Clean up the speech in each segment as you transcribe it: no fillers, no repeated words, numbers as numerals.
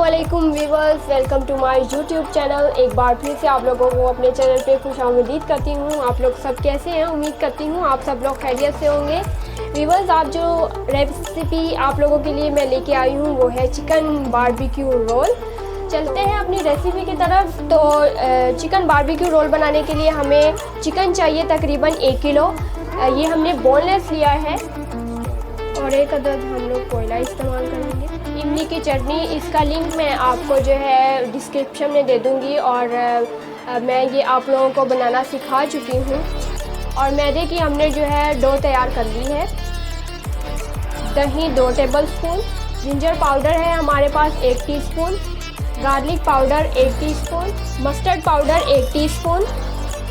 अस्सलामुअलैकुम viewers, welcome to my YouTube channel. एक बार फिर से आप लोगों को अपने चैनल पे खुशामदीद करती हूँ। आप लोग सब कैसे हैं? उम्मीद करती हूँ आप सब लोग खैरियत से होंगे। व्यूअर्स, आप जो रेसिपी आप लोगों के लिए मैं लेके आई हूँ वो है चिकन बारबेक्यू रोल। चलते हैं अपनी रेसिपी की तरफ। तो चिकन बारबेक्यू रोल बनाने के लिए हमें चिकन चाहिए तकरीबन 1 किलो। ये हमने बोनलेस लिया है और 1 अदद हम लोग कोयला इस्तेमाल करेंगे। इमली की चटनी, इसका लिंक मैं आपको जो है डिस्क्रिप्शन में दे दूँगी और मैं ये आप लोगों को बनाना सिखा चुकी हूँ। और मैदे की हमने जो है डो तैयार कर ली है। दही 2 टेबलस्पून, जिंजर पाउडर है हमारे पास 1 teaspoon, garlic powder 1 teaspoon, mustard powder 1 teaspoon,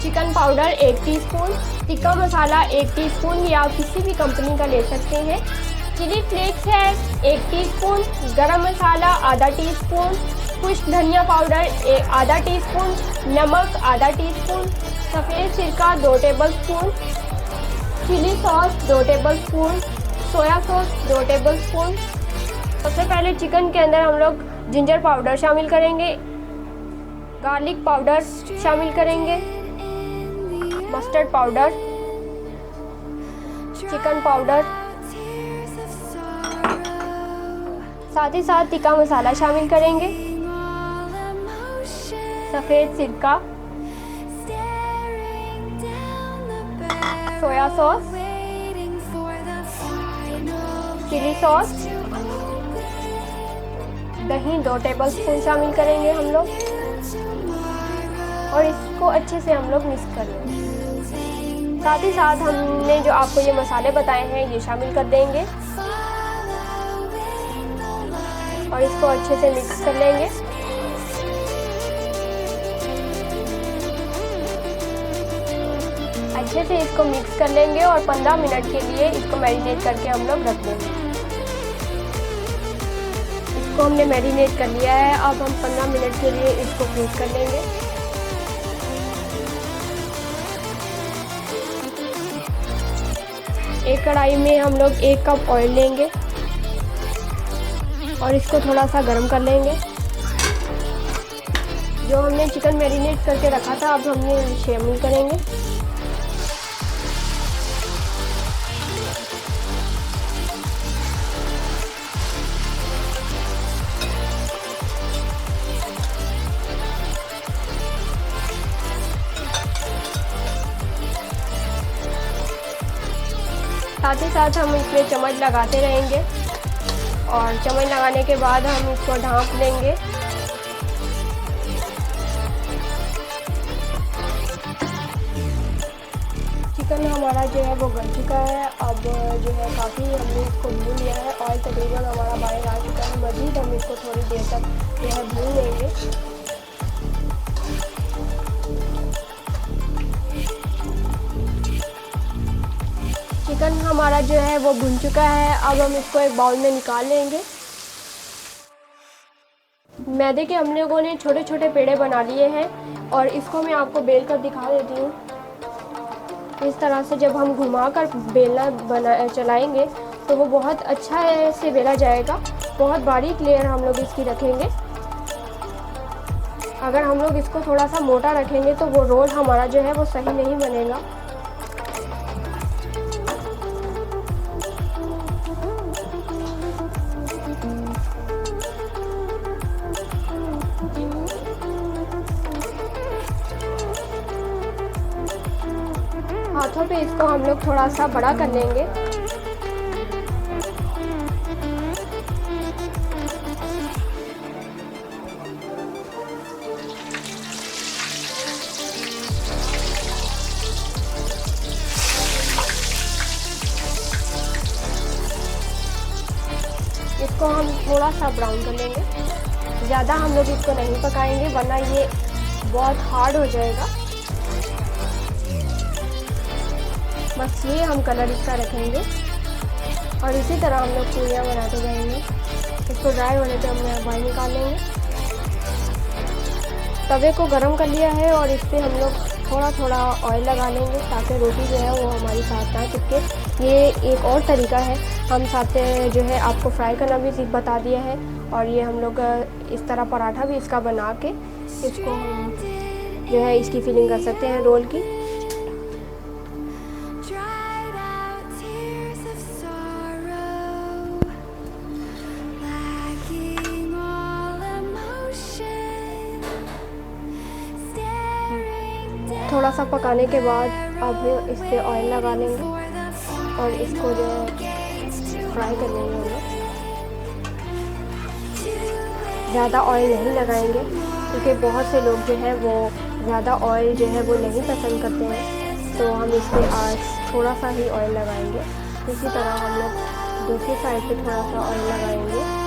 chicken powder 1 teaspoon, tikka masala 1 teaspoon, या आप किसी भी कंपनी का ले सकते हैं। चिली फ्लेक्स है 1 टीस्पून, गरम मसाला आधा टीस्पून, खुश्क धनिया पाउडर आधा टीस्पून, नमक आधा टीस्पून, सफ़ेद सिरका 2 tablespoon, chili sauce 2 tablespoon, soya sauce 2 tablespoon. सबसे पहले चिकन के अंदर हम लोग जिंजर पाउडर शामिल करेंगे, गार्लिक पाउडर शामिल करेंगे, मस्टर्ड पाउडर, चिकन पाउडर, साथ ही साथ टिक्का मसाला शामिल करेंगे, सफ़ेद सिरका, सोया सॉस, चिली सॉस, दही 2 टेबलस्पून शामिल करेंगे हम लोग और इसको अच्छे से हम लोग मिक्स कर लेंगे। साथ ही साथ हमने जो आपको ये मसाले बताए हैं ये शामिल कर देंगे और इसको अच्छे से मिक्स कर लेंगे। अच्छे से इसको मिक्स कर लेंगे और 15 मिनट के लिए इसको मैरिनेट करके हम लोग रख देंगे। इसको हमने मैरिनेट कर लिया है। अब हम 15 मिनट के लिए इसको फ्रीज कर लेंगे। एक कढ़ाई में हम लोग 1 कप ऑयल लेंगे और इसको थोड़ा सा गर्म कर लेंगे। जो हमने चिकन मैरिनेट करके रखा था अब हम ये शामिल करेंगे। साथ ही साथ हम इसमें चम्मच लगाते रहेंगे और चम्मच लगाने के बाद हम इसको ढाँप लेंगे। चिकन हमारा जो है वो गल चुका है। अब जो है काफ़ी हमने इसको भून लिया है। ऑयल तकरीबन हमारा बाहर आ चुका है। मज़ीद हम इसको थोड़ी देर तक जो है भून लेंगे। चिकन हमारा जो है वो भुन चुका है। अब हम इसको एक बाउल में निकाल लेंगे। मैदे के हम लोगों ने छोटे छोटे पेड़े बना लिए हैं और इसको मैं आपको बेल कर दिखा देती हूँ। इस तरह से जब हम घुमा कर बेलना चलाएंगे तो वो बहुत अच्छा से बेला जाएगा। बहुत बारीक लेयर हम लोग इसकी रखेंगे। अगर हम लोग इसको थोड़ा सा मोटा रखेंगे तो वो रोल हमारा जो है वो सही नहीं बनेगा। हाथों पे इसको हम लोग थोड़ा सा बड़ा कर लेंगे। इसको हम थोड़ा सा ब्राउन कर लेंगे। ज़्यादा हम लोग इसको नहीं पकाएंगे वरना ये बहुत हार्ड हो जाएगा। बस ये हम कलर इसका रखेंगे और इसी तरह हम लोग पूरियाँ बनाते जाएंगे। इसको ड्राई होने पे हम बाहर निकाल लेंगे। तवे को गरम कर लिया है और इस पर हम लोग थोड़ा थोड़ा ऑयल लगा लेंगे ताकि रोटी जो है वो हमारी साथ ना चिपके। ये एक और तरीका है, हम साथ जो है आपको फ्राई करना भी बता दिया है। और ये हम लोग इस तरह पराठा भी इसका बना के इसको हम जो है इसकी फिलिंग कर सकते हैं रोल की। थोड़ा सा पकाने के बाद अब इस पर ऑयल लगा लेंगे और इसको जो है फ्राई कर लेंगे हम लोग। ज़्यादा ऑयल नहीं लगाएंगे क्योंकि बहुत से लोग जो है वो ज़्यादा ऑयल जो है वो नहीं पसंद करते हैं, तो हम इसमें आज थोड़ा सा ही ऑयल लगाएंगे। इसी तरह हम लोग दूसरी साइड पे थोड़ा सा ऑयल लगाएंगे।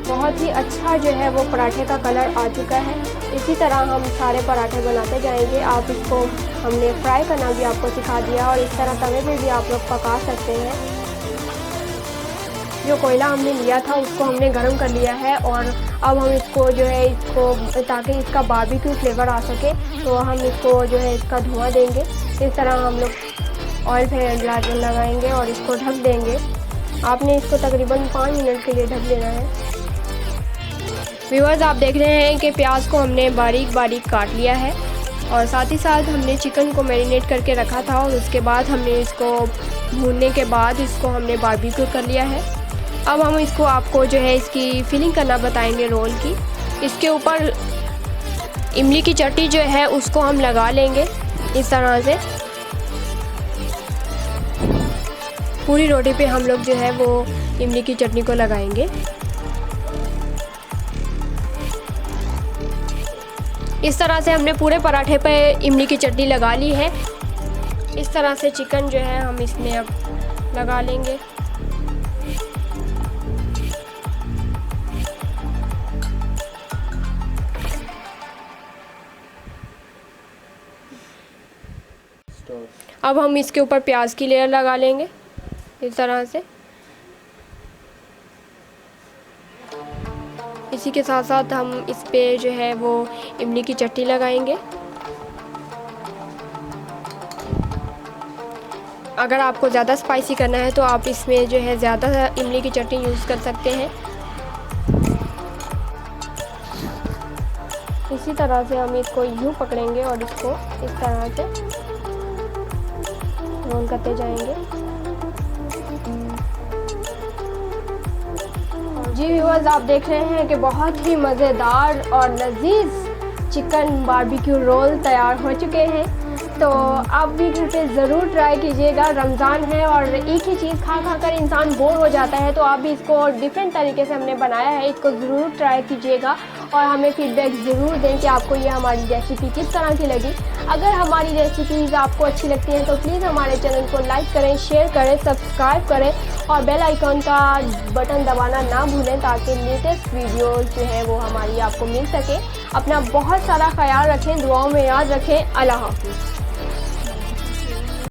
बहुत ही अच्छा जो है वो पराठे का कलर आ चुका है। इसी तरह हम सारे पराठे बनाते जाएंगे। आप इसको हमने फ्राई करना भी आपको सिखा दिया और इस तरह तवे पे भी आप लोग पका सकते हैं। जो कोयला हमने लिया था उसको हमने गर्म कर लिया है और अब हम इसको जो है इसको ताकि इसका बारबेक्यू फ्लेवर आ सके तो हम इसको जो है इसका धुआं देंगे। इस तरह हम लोग ऑयल पे लगाएंगे और इसको ढक देंगे। आपने इसको तकरीबन 5 मिनट के लिए ढक लेना है। व्यूअर्स, आप देख रहे हैं कि प्याज को हमने बारीक बारीक काट लिया है और साथ ही साथ हमने चिकन को मैरिनेट करके रखा था और उसके बाद हमने इसको भूनने के बाद इसको हमने बारबेक्यू कर लिया है। अब हम इसको आपको जो है इसकी फिलिंग करना बताएंगे रोल की। इसके ऊपर इमली की चटनी जो है उसको हम लगा लेंगे इस तरह से। पूरी रोटी पे हम लोग जो है वो इमली की चटनी को लगाएंगे। इस तरह से हमने पूरे पराठे पे इमली की चटनी लगा ली है। इस तरह से चिकन जो है हम इसमें अब लगा लेंगे। अब हम इसके ऊपर प्याज की लेयर लगा लेंगे इस तरह से। इसी के साथ साथ हम इस पे जो है वो इमली की चटनी लगाएंगे। अगर आपको ज़्यादा स्पाइसी करना है तो आप इसमें जो है ज़्यादा इमली की चटनी यूज़ कर सकते हैं। इसी तरह से हम इसको यूँ पकड़ेंगे और इसको इस तरह से रोल करते जाएंगे। जी व्यूअर्स, आप देख रहे हैं कि बहुत ही मज़ेदार और लजीज चिकन बारबेक्यू रोल तैयार हो चुके हैं। तो आप भी घर पे ज़रूर ट्राई कीजिएगा। रमज़ान है और एक ही चीज़ खा खा कर इंसान बोर हो जाता है, तो आप भी इसको डिफरेंट तरीके से हमने बनाया है। इसको ज़रूर ट्राई कीजिएगा और हमें फीडबैक ज़रूर दें कि आपको ये हमारी रेसिपी किस तरह की लगी। अगर हमारी रेसिपीज़ आपको अच्छी लगती हैं तो प्लीज़ हमारे चैनल को लाइक करें, शेयर करें, सब्सक्राइब करें और बेल आइकॉन का बटन दबाना ना भूलें ताकि लेटेस्ट वीडियो जो है वो हमारी आपको मिल सके। अपना बहुत सारा ख्याल रखें, दुआओं में याद रखें। अल्लाह हाफ़िज़।